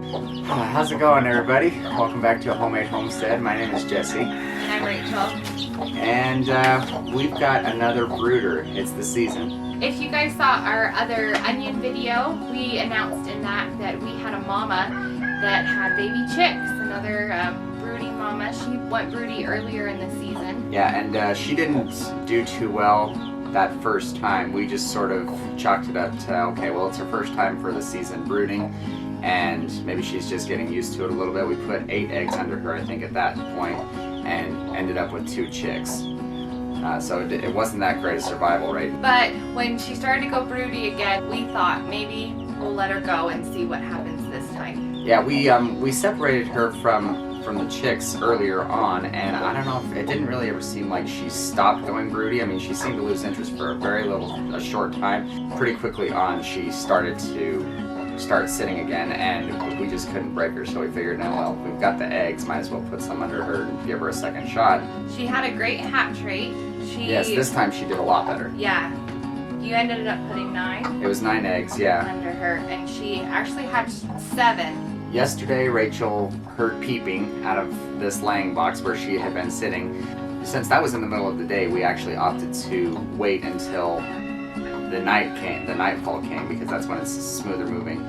How's it going, everybody? Welcome back to A Homemade Homestead. My name is Jesse. And I'm Rachel. And we've got another brooder. It's the season. If you guys saw our other onion video, we announced in that we had a mama that had baby chicks. Another broody mama. She went broody earlier in the season. Yeah, and she didn't do too well that first time. We just sort of chalked it up to, okay, well, it's her first time for the season brooding, and maybe she's just getting used to it a little bit. We put 8 eggs under her, I think, at that point, and ended up with 2 chicks. So it wasn't that great a survival rate. But when she started to go broody again, we thought maybe we'll let her go and see what happens this time. Yeah, we separated her from the chicks earlier on, and I don't know if it didn't really ever seem like she stopped going broody. I mean, she seemed to lose interest for a short time. Pretty quickly on, she started sitting again, and we just couldn't break her, so we figured, no, well, we've got the eggs, might as well put some under her and give her a second shot. She had a great hatch rate. Yes, this time she did a lot better. Yeah. You ended up putting 9? It was 9 eggs, yeah. Under her, and she actually hatched 7. Yesterday, Rachel heard peeping out of this laying box where she had been sitting. Since that was in the middle of the day, we actually opted to wait until the nightfall came, because that's when it's smoother moving.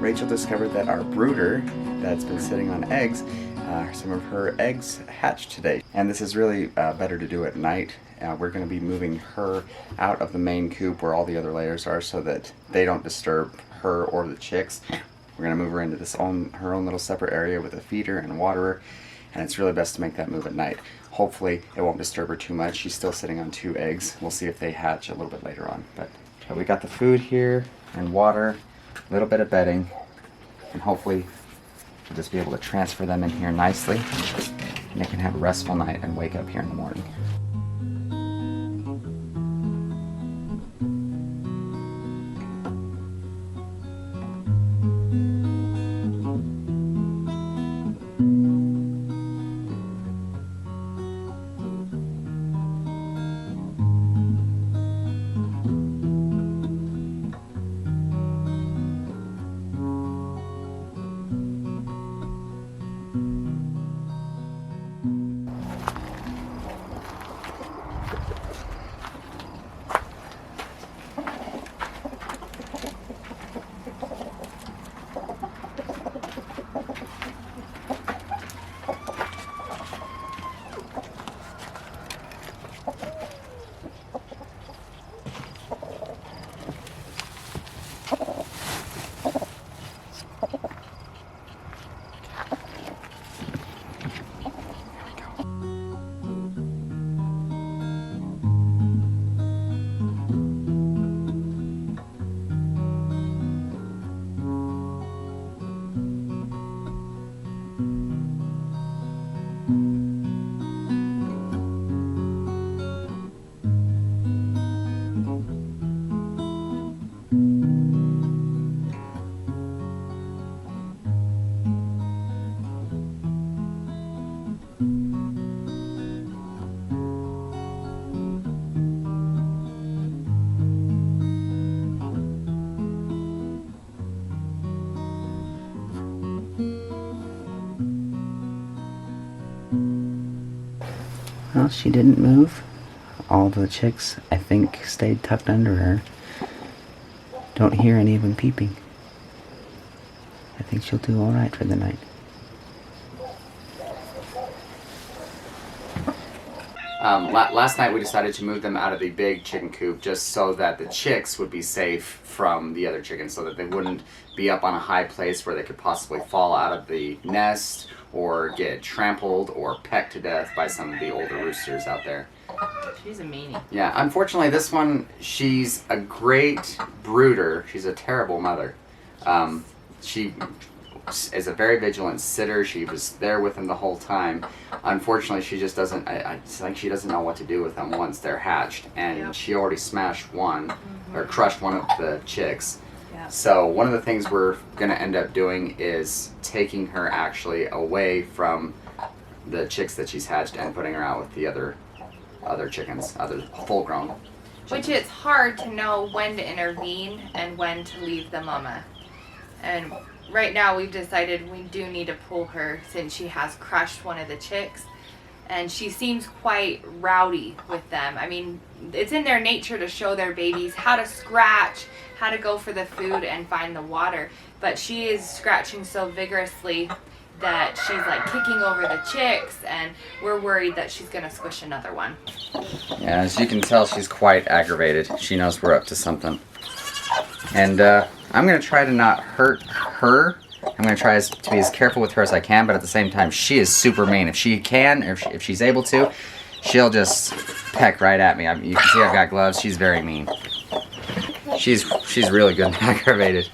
Rachel discovered that our brooder that's been sitting on eggs, some of her eggs hatched today. And this is really better to do at night. We're going to be moving her out of the main coop where all the other layers are so that they don't disturb her or the chicks. We're going to move her into her own little separate area with a feeder and waterer. And it's really best to make that move at night. Hopefully it won't disturb her too much. She's still sitting on 2 eggs. We'll see if they hatch a little bit later on. But we got the food here and water, a little bit of bedding, and hopefully we'll just be able to transfer them in here nicely, and they can have a restful night and wake up here in the morning. Well, she didn't move. All the chicks, I think, stayed tucked under her. Don't hear any of them peeping. I think she'll do all right for the night. Last night we decided to move them out of the big chicken coop just so that the chicks would be safe from the other chickens, so that they wouldn't be up on a high place where they could possibly fall out of the nest or get trampled or pecked to death by some of the older roosters out there. She's a meanie. Yeah, unfortunately this one, she's a great brooder. She's a terrible mother. She is a very vigilant sitter. She was there with them the whole time. Unfortunately, she just doesn't, I think she doesn't know what to do with them once they're hatched. And she already smashed one, or crushed one of the chicks. Yeah. So one of the things we're going to end up doing is taking her actually away from the chicks that she's hatched and putting her out with the other chickens, other full-grown chickens. Which it's hard to know when to intervene and when to leave the mama. And right now we've decided we do need to pull her since she has crushed one of the chicks. And she seems quite rowdy with them. I mean, it's in their nature to show their babies how to scratch, how to go for the food and find the water. But she is scratching so vigorously that she's like kicking over the chicks, and we're worried that she's gonna squish another one. Yeah, as you can tell, she's quite aggravated. She knows we're up to something. And I'm gonna try to not hurt her. I'm going to try to be as careful with her as I can, but at the same time, she is super mean. If she can, or if she's able to, she'll just peck right at me. You can see I've got gloves. She's very mean. She's really good and aggravated.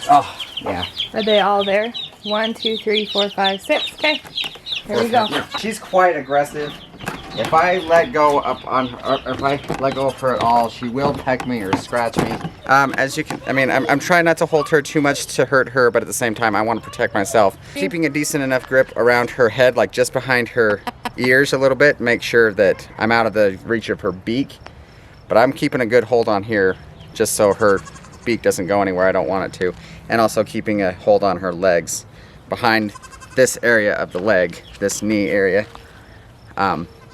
Oh, yeah. Are they all there? 1, 2, 3, 4, 5, 6. Okay, there we go. She's quite aggressive. If I let go up on her, if I let go of her at all, she will peck me or scratch me. As you can, I mean, I'm trying not to hold her too much to hurt her, but at the same time, I want to protect myself. Keeping a decent enough grip around her head, like just behind her ears a little bit, make sure that I'm out of the reach of her beak. But I'm keeping a good hold on here, just so her beak doesn't go anywhere I don't want it to. And also keeping a hold on her legs, behind this area of the leg, this knee area.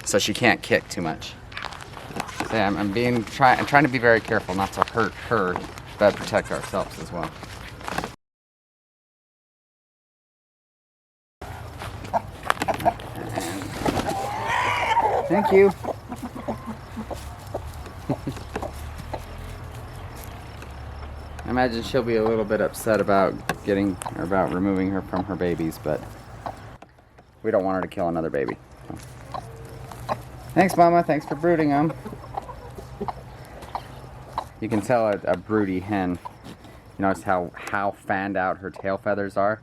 So she can't kick too much. So yeah, I'm trying to be very careful not to hurt her, but protect ourselves as well. Thank you. I imagine she'll be a little bit upset about removing her from her babies, but we don't want her to kill another baby. So. Thanks, Mama. Thanks for brooding them. You can tell a broody hen. You notice how fanned out her tail feathers are?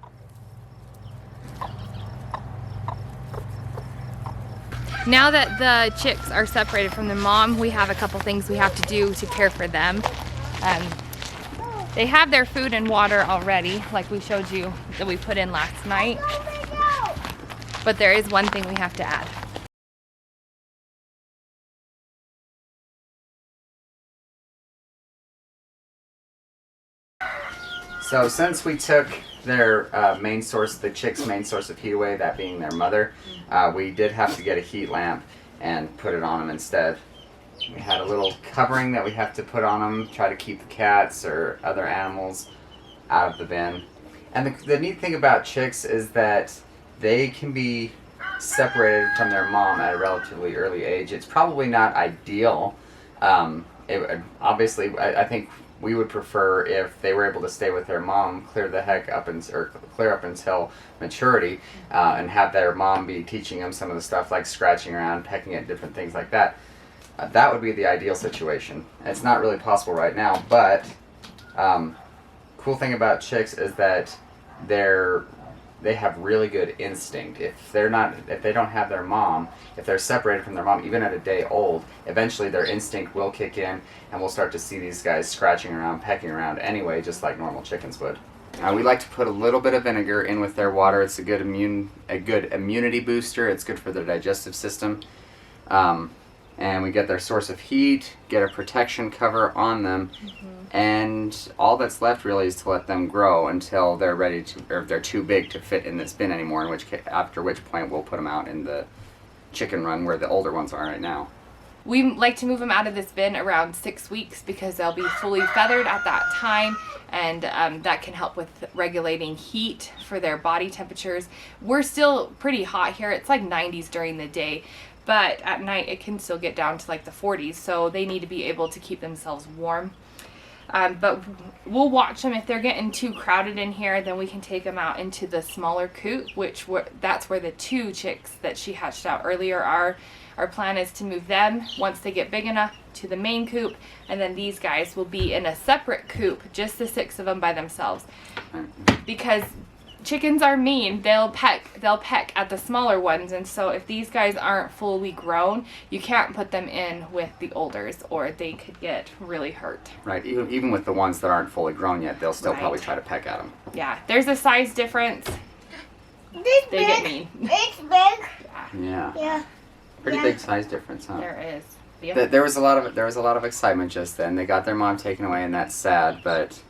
Now that the chicks are separated from the mom, we have a couple things we have to do to care for them. They have their food and water already, like we showed you that we put in last night. But there is one thing we have to add. So since we took their main source, the chicks' main source of heat away, that being their mother, we did have to get a heat lamp and put it on them instead. We had a little covering that we have to put on them, try to keep the cats or other animals out of the bin. And the neat thing about chicks is that they can be separated from their mom at a relatively early age. It's probably not ideal. Obviously, I think we would prefer if they were able to stay with their mom, clear up until maturity, and have their mom be teaching them some of the stuff like scratching around, pecking at different things like that. That would be the ideal situation. It's not really possible right now, but cool thing about chicks is that they have really good instinct. If they don't have their mom, if they're separated from their mom, even at a day old, eventually their instinct will kick in, and we'll start to see these guys scratching around, pecking around anyway, just like normal chickens would. We like to put a little bit of vinegar in with their water. It's a good immunity booster. It's good for their digestive system. And we get their source of heat, get a protection cover on them, and all that's left really is to let them grow until they're ready to, or they're too big to fit in this bin anymore, after which point we'll put them out in the chicken run where the older ones are right now. We like to move them out of this bin around 6 weeks because they'll be fully feathered at that time, and that can help with regulating heat for their body temperatures. We're still pretty hot here. It's like 90s during the day, but at night it can still get down to like the 40s, so they need to be able to keep themselves warm. But we'll watch them. If they're getting too crowded in here, then we can take them out into the smaller coop, that's where the 2 chicks that she hatched out earlier are. Our plan is to move them, once they get big enough, to the main coop, and then these guys will be in a separate coop, just the 6 of them by themselves. Because chickens are mean. They'll peck at the smaller ones, and so if these guys aren't fully grown, you can't put them in with the olders, or they could get really hurt. Right. Even with the ones that aren't fully grown yet, they'll still Right. probably try to peck at them. Yeah, there's a size difference. This They get big. mean. It's big. Yeah. Yeah. Pretty Yeah. big size difference, huh? There is. Yeah. There was a lot of excitement just then. They got their mom taken away, and that's sad, but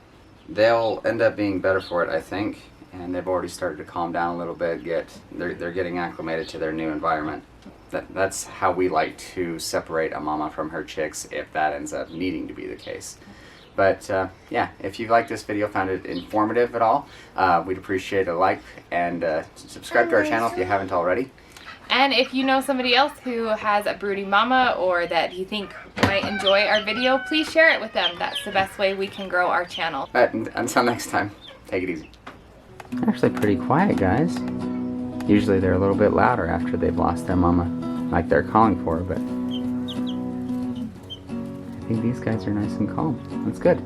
they'll end up being better for it, I think. And they've already started to calm down a little bit. They're getting acclimated to their new environment. That's how we like to separate a mama from her chicks, if that ends up needing to be the case. But yeah, if you like this video, found it informative at all, we'd appreciate a like and subscribe to our channel if you haven't already. And if you know somebody else who has a broody mama or that you think might enjoy our video, please share it with them. That's the best way we can grow our channel. But until next time, take it easy. Actually pretty quiet, guys. Usually they're a little bit louder after they've lost their mama, like they're calling for her, but I think these guys are nice and calm. That's good.